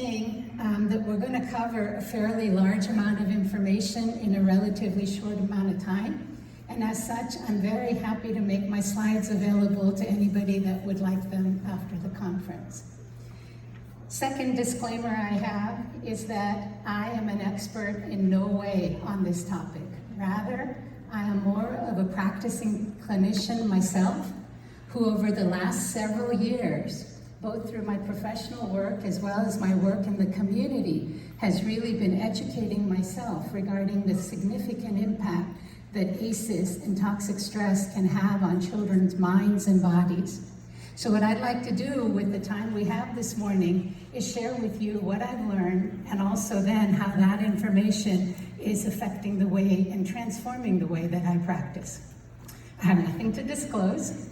saying that we're going to cover a fairly large amount of information in a relatively short amount of time. And as such, I'm very happy to make my slides available to anybody that would like them after the conference. Second disclaimer I have is that I am an expert in no way on this topic. Rather, I am more of a practicing clinician myself, who over the last several years, both through my professional work as well as my work in the community, has really been educating myself regarding the significant impact that ACEs and toxic stress can have on children's minds and bodies. So what I'd like to do with the time we have this morning is share with you what I've learned, and also then how that information is affecting the way and transforming the way that I practice. I have nothing to disclose.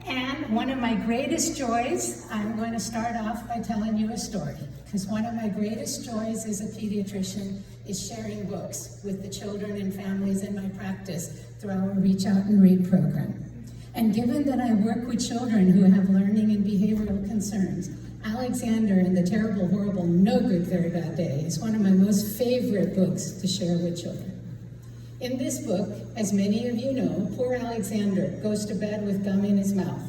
And one of my greatest joys, I'm going to start off by telling you a story, because one of my greatest joys as a pediatrician is sharing books with the children and families in my practice through our Reach Out and Read program. And given that I work with children who have learning and behavioral concerns, Alexander and the Terrible, Horrible, No Good, Very Bad Day is one of my most favorite books to share with children. In this book, as many of you know, poor Alexander goes to bed with gum in his mouth.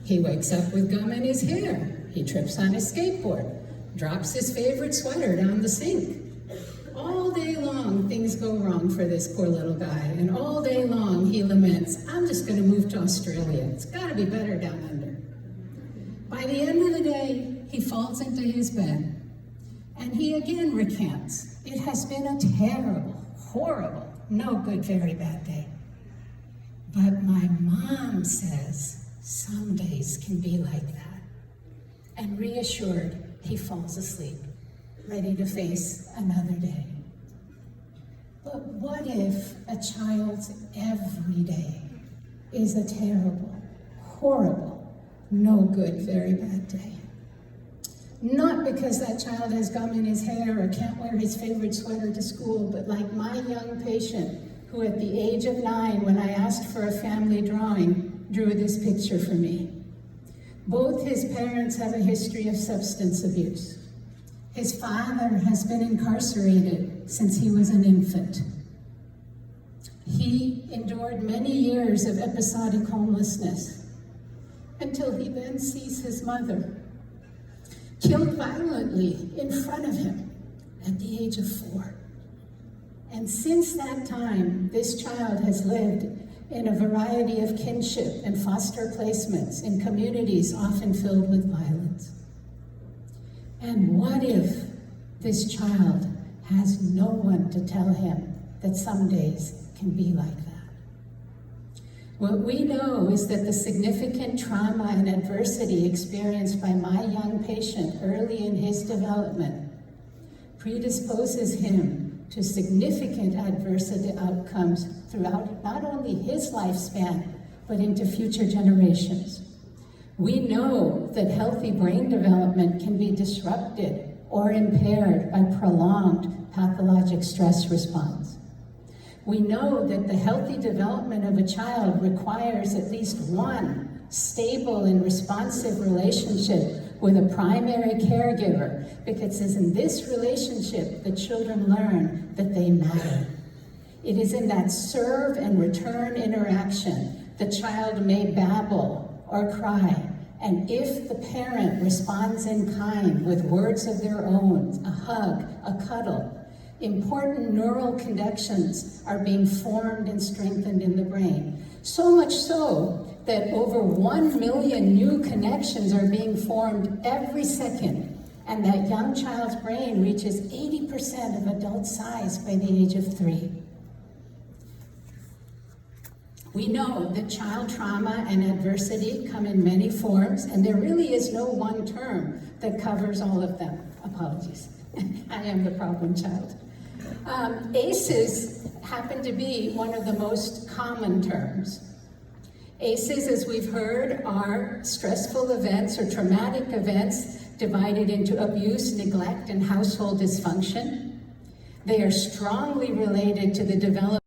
He wakes up with gum in his hair. He trips on his skateboard, drops his favorite sweater down the sink. All day long, things go wrong for this poor little guy, and all day long he laments, I'm just gonna move to Australia. It's gotta be better down under. By the end of the day, he falls into his bed, and he again recants. It has been a terrible, horrible, no good, very bad day. But my mom says some days can be like that. And reassured, he falls asleep, ready to face another day. But what if a child's every day is a terrible, horrible, no good, very bad day? Not because that child has gum in his hair or can't wear his favorite sweater to school, but like my young patient who at the age of 9, when I asked for a family drawing, drew this picture for me. Both his parents have a history of substance abuse. His father has been incarcerated since he was an infant. He endured many years of episodic homelessness until he then sees his mother killed violently in front of him at the age of 4. And since that time, this child has lived in a variety of kinship and foster placements in communities often filled with violence. And what if this child has no one to tell him that some days can be like that? What we know is that the significant trauma and adversity experienced by my young patient early in his development predisposes him to significant adversity outcomes throughout not only his lifespan, but into future generations. We know that healthy brain development can be disrupted or impaired by prolonged pathologic stress response. We know that the healthy development of a child requires at least one stable and responsive relationship with a primary caregiver, because it's in this relationship that children learn that they matter. It is in that serve and return interaction the child may babble or cry, and if the parent responds in kind with words of their own, a hug, a cuddle, important neural connections are being formed and strengthened in the brain. So much so that over 1 million new connections are being formed every second, and that young child's brain reaches 80% of adult size by the age of 3. We know that child trauma and adversity come in many forms, and there really is no one term that covers all of them. Apologies, I am the problem child. ACEs happen to be one of the most common terms. ACEs, as we've heard, are stressful events or traumatic events divided into abuse, neglect, and household dysfunction. They are strongly related to the development